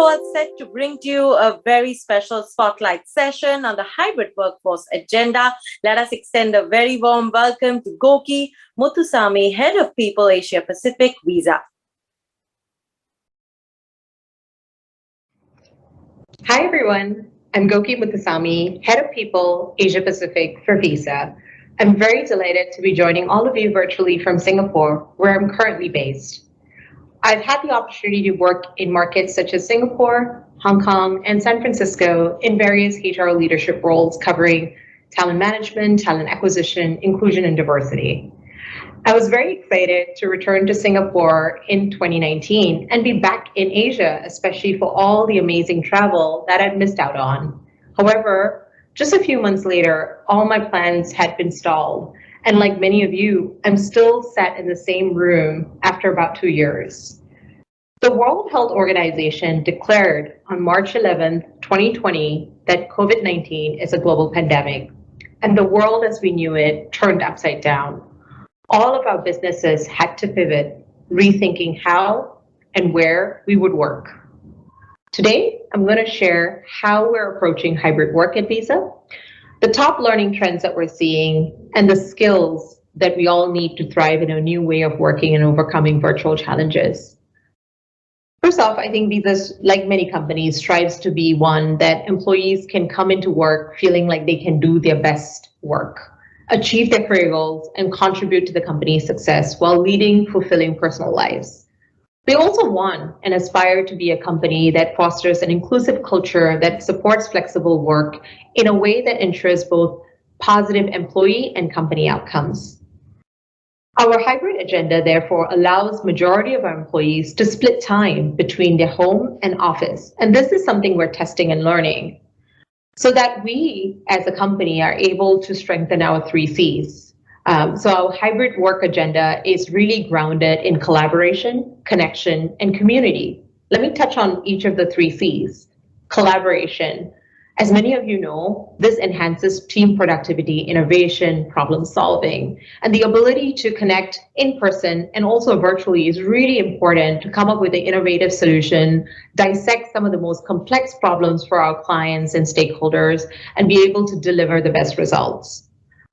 all set to bring to you a very special spotlight session on the hybrid workforce agenda. Let us extend a very warm welcome to Goki, Muthusamy, Head of People Asia Pacific Visa. Hi everyone, I'm Goki Muthusamy, Head of People Asia Pacific for Visa. I'm very delighted to be joining all of you virtually from Singapore, where I'm currently based. I've had the opportunity to work in markets such as Singapore, Hong Kong, and San Francisco in various HR leadership roles covering talent management, talent acquisition, inclusion, and diversity. I was very excited to return to Singapore in 2019 and be back in Asia, especially for all the amazing travel that I'd missed out on. However, just a few months later, all my plans had been stalled. And like many of you, I'm still sat in the same room after about 2 years. The World Health Organization declared on March 11, 2020, that COVID-19 is a global pandemic, and the world as we knew it turned upside down. All of our businesses had to pivot, rethinking how and where we would work. Today, I'm going to share how we're approaching hybrid work at Visa, the top learning trends that we're seeing, and the skills that we all need to thrive in a new way of working and overcoming virtual challenges. First off, I think Visa, like many companies, strives to be one that employees can come into work feeling like they can do their best work, achieve their career goals, and contribute to the company's success while leading fulfilling personal lives. We also want and aspire to be a company that fosters an inclusive culture that supports flexible work in a way that ensures both positive employee and company outcomes. Our hybrid agenda, therefore, allows majority of our employees to split time between their home and office. And this is something we're testing and learning so that we, as a company, are able to strengthen our 3 Cs. So our hybrid work agenda is really grounded in collaboration, connection, and community. Let me touch on each of the 3 Cs. Collaboration. As many of you know, this enhances team productivity, innovation, problem solving, and the ability to connect in person and also virtually is really important to come up with an innovative solution, dissect some of the most complex problems for our clients and stakeholders, and be able to deliver the best results.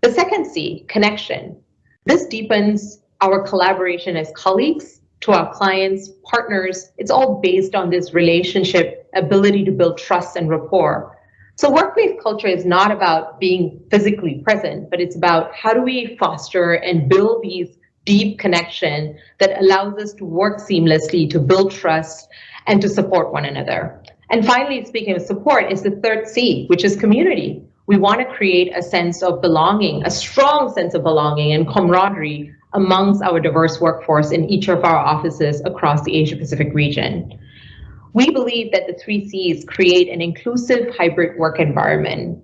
The second C, connection. This deepens our collaboration as colleagues to our clients, partners. It's all based on this relationship, ability to build trust and rapport. So workplace culture is not about being physically present, but it's about how do we foster and build these deep connection that allows us to work seamlessly, to build trust, and to support one another. And finally, speaking of support, is the third C, which is community. We want to create a sense of belonging, a strong sense of belonging and camaraderie amongst our diverse workforce in each of our offices across the Asia Pacific region. We believe that the 3 Cs create an inclusive hybrid work environment.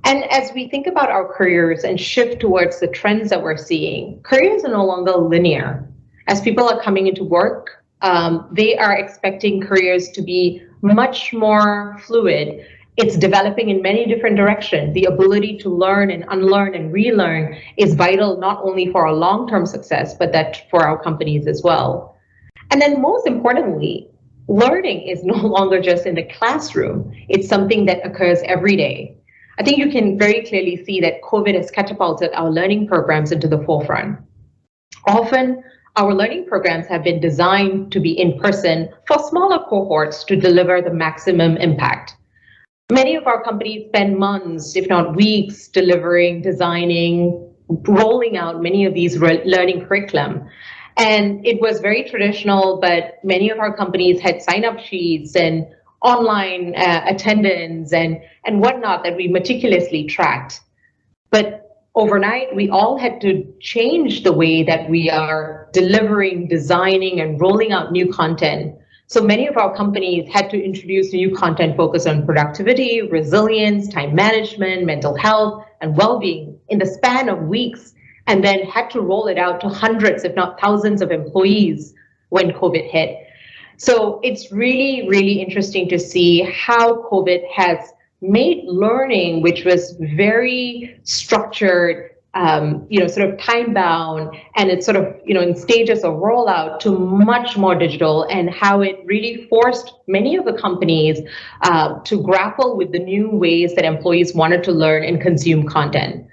And as we think about our careers and shift towards the trends that we're seeing, careers are no longer linear. As people are coming into work, they are expecting careers to be much more fluid. It's developing in many different directions. The ability to learn and unlearn and relearn is vital not only for our long-term success, but that for our companies as well. And then most importantly, learning is no longer just in the classroom. It's something that occurs every day. I think you can very clearly see that COVID has catapulted our learning programs into the forefront. Often, our learning programs have been designed to be in person for smaller cohorts to deliver the maximum impact. Many of our companies spend months, if not weeks, delivering, designing, rolling out many of these learning curriculum. And it was very traditional, but many of our companies had sign-up sheets and online attendance and whatnot that we meticulously tracked. But overnight, we all had to change the way that we are delivering, designing, and rolling out new content. So many of our companies had to introduce new content focused on productivity, resilience, time management, mental health, and well-being in the span of weeks, and then had to roll it out to hundreds, if not thousands of employees when COVID hit. So it's really, really interesting to see how COVID has made learning, which was very structured, sort of time bound, and it's sort of, in stages of rollout to much more digital, and how it really forced many of the companies to grapple with the new ways that employees wanted to learn and consume content.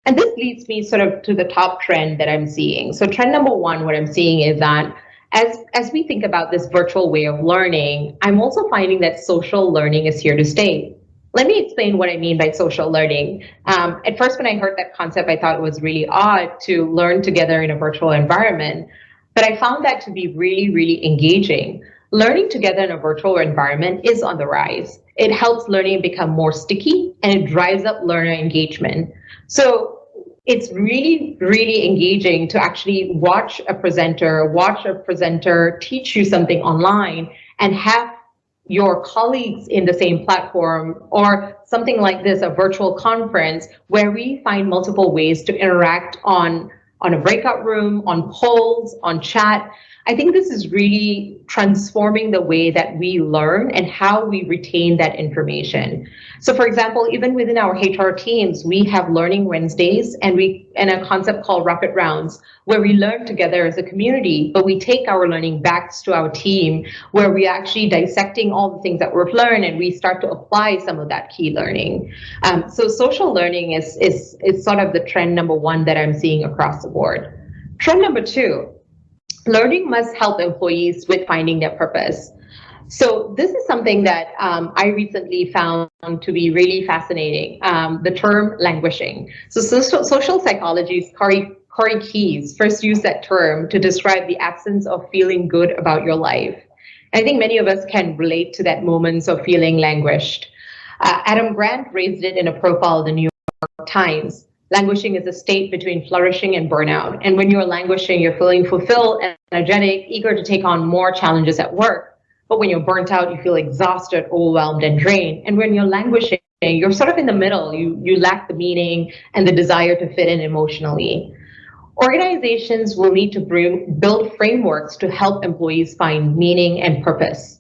And this leads me sort of to the top trend that I'm seeing. So trend number one, what I'm seeing is that as we think about this virtual way of learning, I'm also finding that social learning is here to stay. Let me explain what I mean by social learning. At first, when I heard that concept, I thought it was really odd to learn together in a virtual environment, but I found that to be really, really engaging. Learning together in a virtual environment is on the rise. It helps learning become more sticky, and it drives up learner engagement. So it's really, really engaging to actually watch a presenter teach you something online, and have your colleagues in the same platform, or something like this, a virtual conference, where we find multiple ways to interact on a breakout room, on polls, on chat. I think this is really transforming the way that we learn and how we retain that information. So for example, even within our HR teams, we have Learning Wednesdays, and a concept called Rapid Rounds, where we learn together as a community, but we take our learning back to our team, where we're actually dissecting all the things that we've learned, and we start to apply some of that key learning. So social learning is sort of the trend number one that I'm seeing across the board. Trend number two, learning must help employees with finding their purpose. So this is something that I recently found to be really fascinating, the term languishing. So social psychologist Corey Keyes first used that term to describe the absence of feeling good about your life. And I think many of us can relate to that moments of feeling languished. Adam Grant raised it in a profile in the New York Times. Languishing is a state between flourishing and burnout. And when you're languishing, you're feeling fulfilled, energetic, eager to take on more challenges at work. But when you're burnt out, you feel exhausted, overwhelmed, and drained. And when you're languishing, you're sort of in the middle. You lack the meaning and the desire to fit in emotionally. Organizations will need to build frameworks to help employees find meaning and purpose.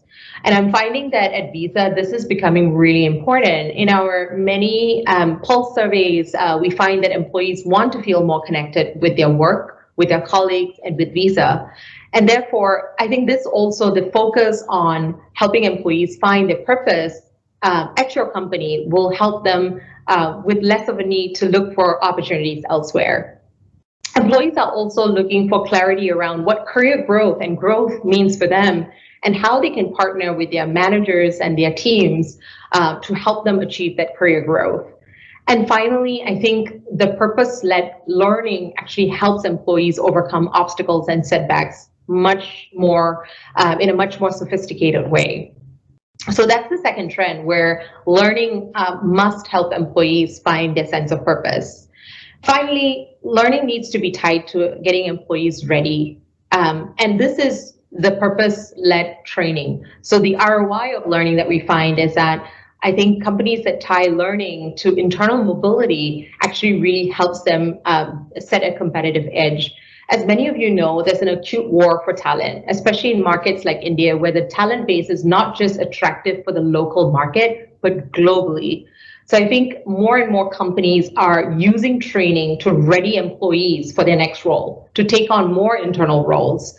And I'm finding that at Visa, this is becoming really important. In our many pulse surveys, we find that employees want to feel more connected with their work, with their colleagues, and with Visa. And therefore, I think this also, the focus on helping employees find their purpose at your company will help them with less of a need to look for opportunities elsewhere. Employees are also looking for clarity around what career growth and growth means for them, and how they can partner with their managers and their teams to help them achieve that career growth. And finally, I think the purpose-led learning actually helps employees overcome obstacles and setbacks much more in a much more sophisticated way. So that's the second trend, where learning must help employees find their sense of purpose. Finally, learning needs to be tied to getting employees ready. And this is the purpose-led training. So the ROI of learning that we find is that I think companies that tie learning to internal mobility actually really helps them set a competitive edge. As many of you know, there's an acute war for talent, especially in markets like India, where the talent base is not just attractive for the local market, but globally. So I think more and more companies are using training to ready employees for their next role, to take on more internal roles.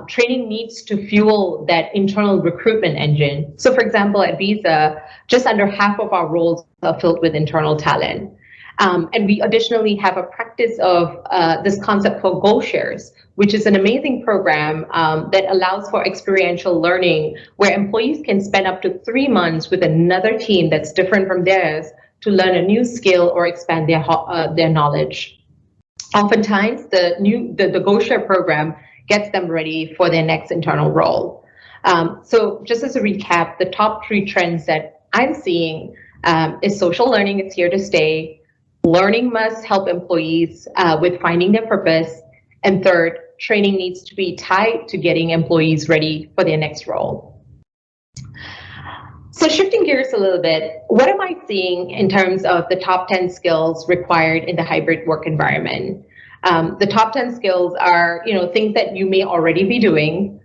Training needs to fuel that internal recruitment engine. So for example, at Visa, just under half of our roles are filled with internal talent. And we additionally have a practice of this concept called Goal Shares, which is an amazing program that allows for experiential learning, where employees can spend up to 3 months with another team that's different from theirs to learn a new skill or expand their knowledge. Oftentimes, the Goal Share program gets them ready for their next internal role. So just as a recap, the top 3 trends that I'm seeing is social learning is here to stay. Learning must help employees with finding their purpose. And third, training needs to be tied to getting employees ready for their next role. So shifting gears a little bit, what am I seeing in terms of the top 10 skills required in the hybrid work environment? The top 10 skills are, things that you may already be doing.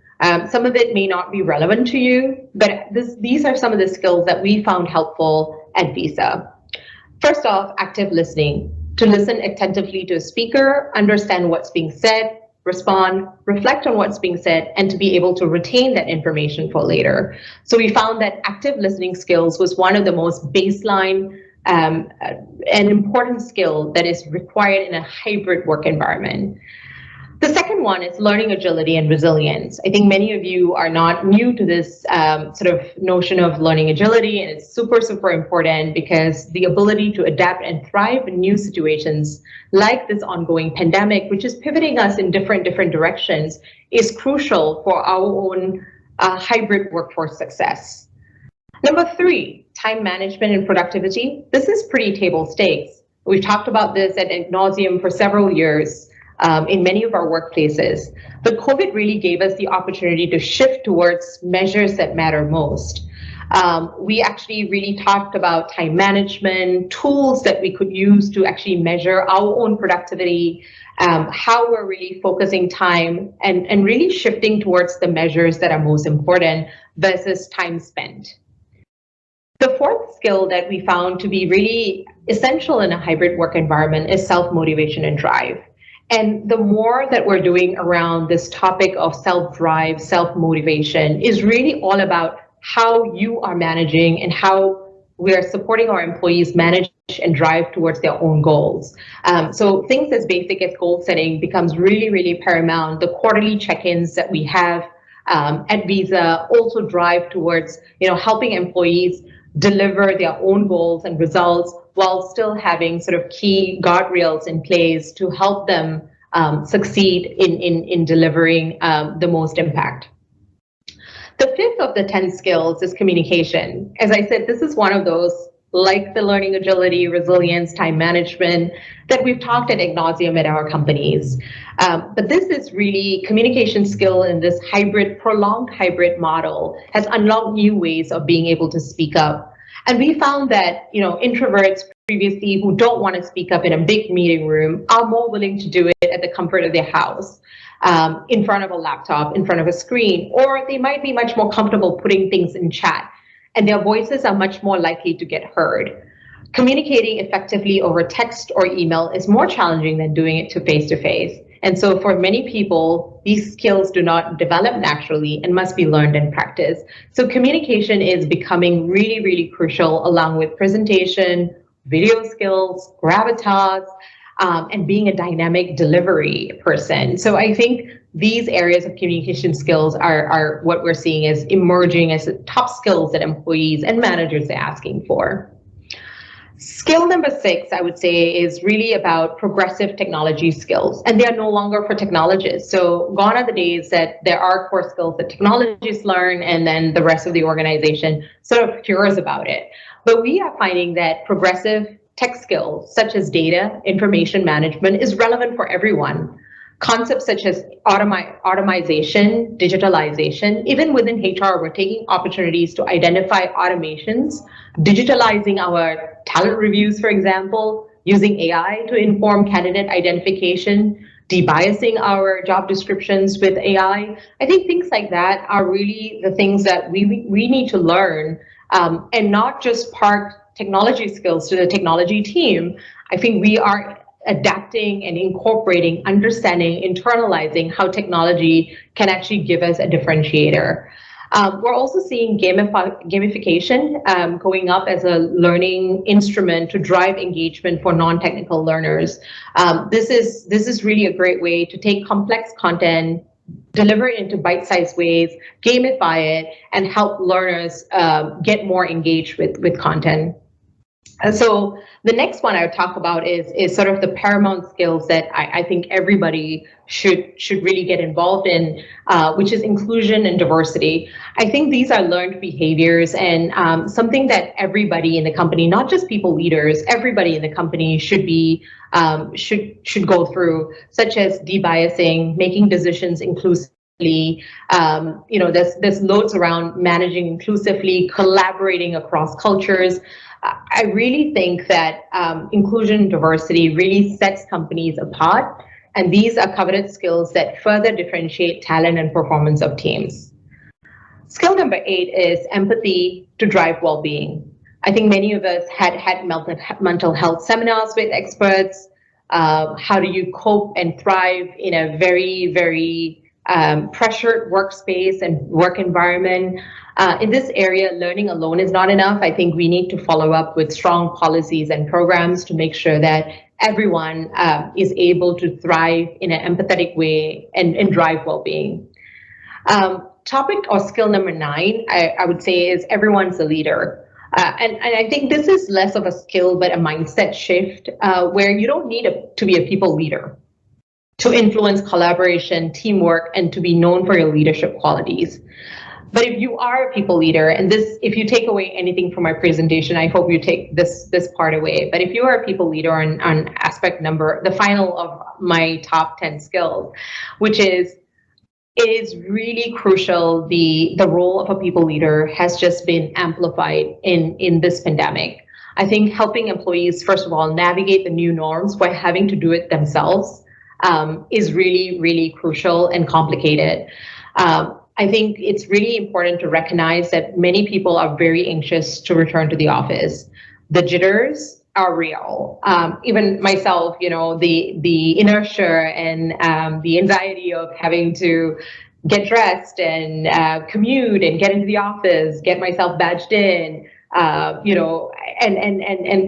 Some of it may not be relevant to you, but these are some of the skills that we found helpful at Visa. First off, active listening. to listen attentively to a speaker, understand what's being said, respond, reflect on what's being said, and to be able to retain that information for later. So we found that active listening skills was one of the most baseline and important skill that is required in a hybrid work environment. The second one is learning agility and resilience. I think many of you are not new to this sort of notion of learning agility, and it's super, super important because the ability to adapt and thrive in new situations like this ongoing pandemic, which is pivoting us in different directions, is crucial for our own hybrid workforce success. Number three, time management and productivity. This is pretty table stakes. We've talked about this ad nauseum for several years. In many of our workplaces. But COVID really gave us the opportunity to shift towards measures that matter most. We actually really talked about time management, tools that we could use to actually measure our own productivity, how we're really focusing time and really shifting towards the measures that are most important versus time spent. The fourth skill that we found to be really essential in a hybrid work environment is self-motivation and drive. And the more that we're doing around this topic of self-drive, self-motivation is really all about how you are managing and how we're supporting our employees manage and drive towards their own goals. So things as basic as goal setting becomes really, really paramount. The quarterly check-ins that we have at Visa also drive towards, helping employees deliver their own goals and results while still having sort of key guardrails in place to help them succeed in delivering the most impact. The fifth of the 10 skills is communication. As I said, this is one of those, like the learning agility, resilience, time management, that we've talked ad nauseum at our companies. But this is really communication skill in this prolonged hybrid model has unlocked new ways of being able to speak up. And we found that, introverts previously who don't want to speak up in a big meeting room are more willing to do it at the comfort of their house, in front of a laptop, in front of a screen, or they might be much more comfortable putting things in chat, and their voices are much more likely to get heard. Communicating effectively over text or email is more challenging than doing it face-to-face. And so for many people, these skills do not develop naturally and must be learned and practiced. So communication is becoming really, really crucial, along with presentation, video skills, gravitas, and being a dynamic delivery person. So I think these areas of communication skills are what we're seeing as emerging as top skills that employees and managers are asking for. Skill number 6, I would say, is really about progressive technology skills, and they are no longer for technologists. So gone are the days that there are core skills that technologists learn and then the rest of the organization sort of cures about it. But we are finding that progressive tech skills, such as data, information management, is relevant for everyone. Concepts such as automation, digitalization, even within HR, we're taking opportunities to identify automations, digitalizing our talent reviews, for example, using AI to inform candidate identification, debiasing our job descriptions with AI. I think things like that are really the things that we need to learn, and not just park technology skills to the technology team. I think we are adapting and incorporating, understanding, internalizing how technology can actually give us a differentiator. We're also seeing gamification going up as a learning instrument to drive engagement for non-technical learners. This is really a great way to take complex content, deliver it into bite-sized ways, gamify it, and help learners get more engaged with content. And so the next one I would talk about is sort of the paramount skills that I think everybody should really get involved in, which is inclusion and diversity. I think these are learned behaviors and something that everybody in the company, not just people leaders, everybody in the company should be should go through, such as debiasing, making decisions inclusively. There's loads around managing inclusively, collaborating across cultures. I really think that inclusion and diversity really sets companies apart, and these are coveted skills that further differentiate talent and performance of teams. Skill number 8 is empathy to drive well-being. I think many of us had mental health seminars with experts. How do you cope and thrive in a very, very pressured workspace and work environment? In this area, learning alone is not enough. I think we need to follow up with strong policies and programs to make sure that everyone is able to thrive in an empathetic way and drive well-being. Topic or skill number 9, I would say, is everyone's a leader. And I think this is less of a skill, but a mindset shift where you don't need to be a people leader to influence collaboration, teamwork, and to be known for your leadership qualities. But if you are a people leader, and if you take away anything from my presentation, I hope you take this part away. But if you are a people leader on aspect number, the final of my top 10 skills, which is, it is really crucial. The role of a people leader has just been amplified in this pandemic. I think helping employees, first of all, navigate the new norms by having to do it themselves is really, really crucial and complicated. I think it's really important to recognize that many people are very anxious to return to the office. The jitters are real. Even myself, the inertia and the anxiety of having to get dressed and commute and get into the office, get myself badged in, and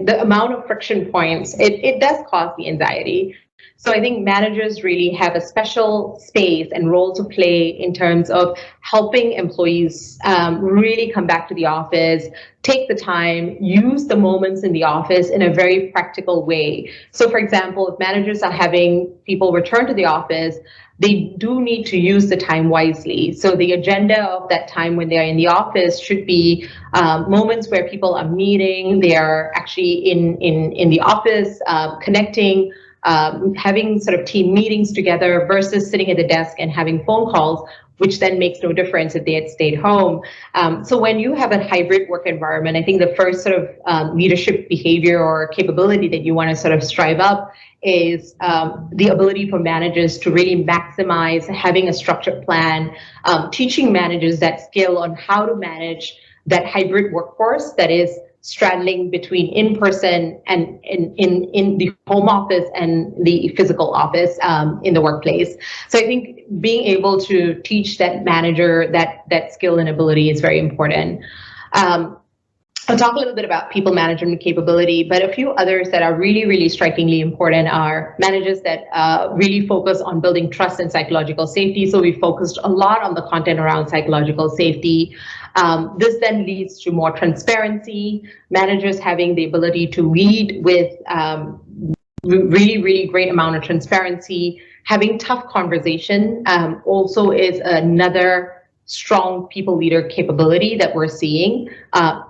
the amount of friction points, it does cause the anxiety. So I think managers really have a special space and role to play in terms of helping employees really come back to the office, take the time, use the moments in the office in a very practical way. So for example, if managers are having people return to the office, they do need to use the time wisely. So the agenda of that time when they're in the office should be moments where people are meeting, they are actually in the office, connecting, having sort of team meetings together versus sitting at the desk and having phone calls, which then makes no difference if they had stayed home. So when you have a hybrid work environment, I think the first sort of leadership behavior or capability that you want to sort of strive up is the ability for managers to really maximize having a structured plan, teaching managers that skill on how to manage that hybrid workforce that is straddling between in-person and in the home office and the physical office in the workplace. So I think being able to teach that manager that skill and ability is very important. I'll talk a little bit about people management capability, but a few others that are really, really strikingly important are managers that really focus on building trust and psychological safety. So we focused a lot on the content around psychological safety. This then leads to more transparency, managers having the ability to lead with really, really great amount of transparency. Having tough conversation also is another strong people leader capability that we're seeing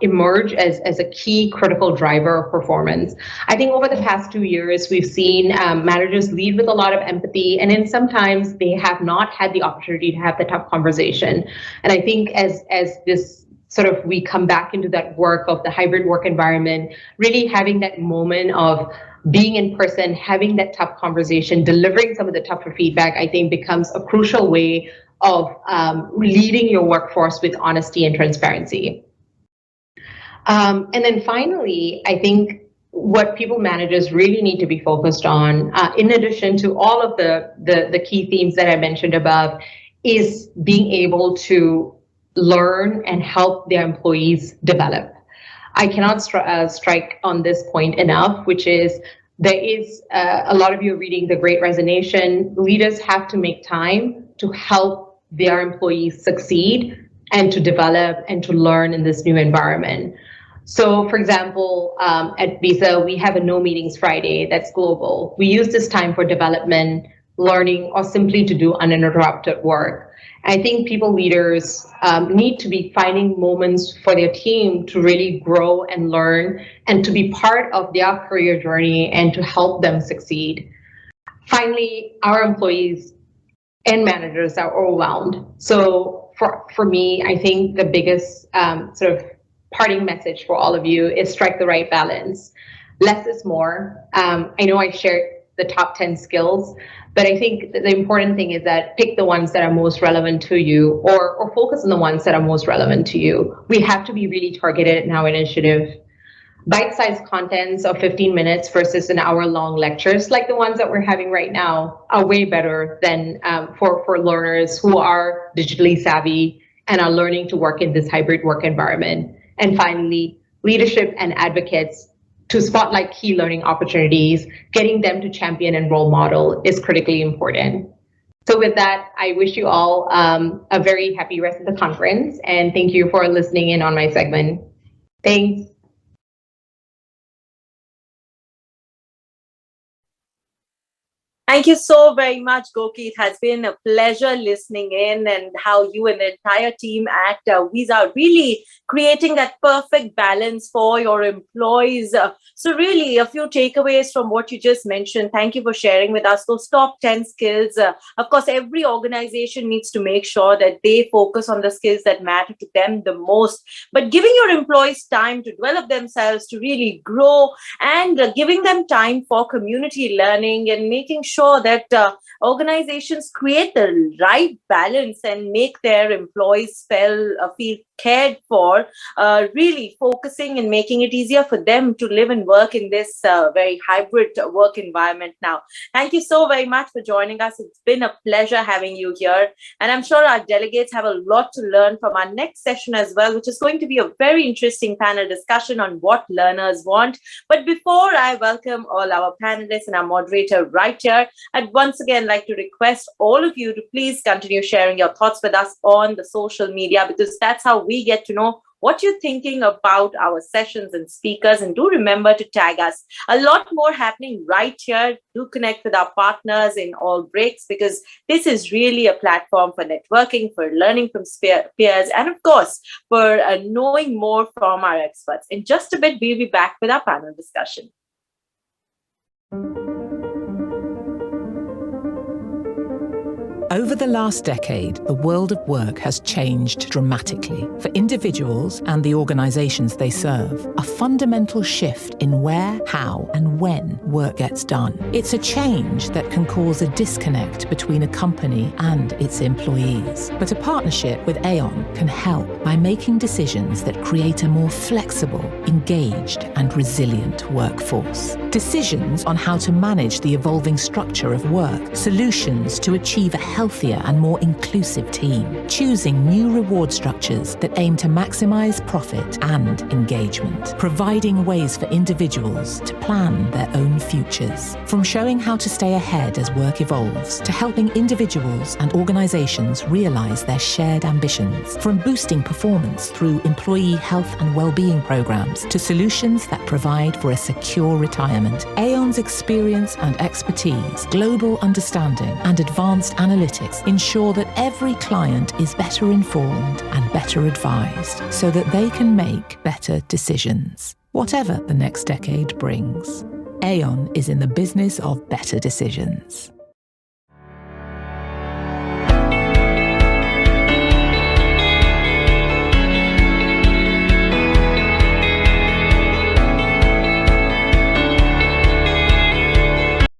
emerge as a key critical driver of performance. I think over the past 2 years, we've seen managers lead with a lot of empathy, and then sometimes they have not had the opportunity to have the tough conversation. And I think as this sort of we come back into that work of the hybrid work environment, really having that moment of being in person, having that tough conversation, delivering some of the tougher feedback, I think becomes a crucial way of leading your workforce with honesty and transparency. And then finally, I think what people managers really need to be focused on, in addition to all of the key themes that I mentioned above, is being able to learn and help their employees develop. I cannot strike on this point enough, which is there is a lot of you are reading The Great Resignation. Leaders have to make time to help their employees succeed and to develop and to learn in this new environment. So for example, at Visa, we have a No Meetings Friday that's global. We use this time for development, learning, or simply to do uninterrupted work. I think people leaders need to be finding moments for their team to really grow and learn and to be part of their career journey and to help them succeed. Finally, our employees and managers are overwhelmed. So for me, I think the biggest sort of parting message for all of you is strike the right balance. Less is more. I know I shared the top 10 skills, but I think the important thing is that pick the ones that are most relevant to you, or focus on the ones that are most relevant to you. We have to be really targeted in our initiative. Bite-sized contents of 15 minutes versus an hour-long lectures like the ones that we're having right now are way better than for learners who are digitally savvy and are learning to work in this hybrid work environment. And finally, leadership and advocates to spotlight key learning opportunities, getting them to champion and role model is critically important. So with that, I wish you all a very happy rest of the conference, and thank you for listening in on my segment. Thanks. Thank you so very much, Goki. It has been a pleasure listening in and how you and the entire team at Visa are really creating that perfect balance for your employees. So really, a few takeaways from what you just mentioned. Thank you for sharing with us those top 10 skills. Of course, every organization needs to make sure that they focus on the skills that matter to them the most. But giving your employees time to develop themselves, to really grow, and giving them time for community learning and making sure that organizations create the right balance and make their employees feel cared for, really focusing and making it easier for them to live and work in this very hybrid work environment now. Thank you so very much for joining us. It's been a pleasure having you here. And I'm sure our delegates have a lot to learn from our next session as well, which is going to be a very interesting panel discussion on what learners want. But before I welcome all our panelists and our moderator right here, I'd once again like to request all of you to please continue sharing your thoughts with us on the social media, because that's how we get to know what you're thinking about our sessions and speakers. And do remember to tag us. A lot more happening right here. Do connect with our partners in all breaks, because this is really a platform for networking, for learning from peers, and of course, for knowing more from our experts. In just a bit, we'll be back with our panel discussion. Over the last decade, the world of work has changed dramatically. For individuals and the organizations they serve, a fundamental shift in where, how, and when work gets done. It's a change that can cause a disconnect between a company and its employees. But a partnership with Aon can help by making decisions that create a more flexible, engaged, and resilient workforce. Decisions on how to manage the evolving structure of work, solutions to achieve a healthier and more inclusive team, choosing new reward structures that aim to maximize profit and engagement, providing ways for individuals to plan their own futures. From showing how to stay ahead as work evolves, to helping individuals and organizations realize their shared ambitions, from boosting performance through employee health and well-being programs, to solutions that provide for a secure retirement, Aon's experience and expertise, global understanding, and advanced analytics ensure that every client is better informed and better advised, so that they can make better decisions. Whatever the next decade brings, Aon is in the business of better decisions.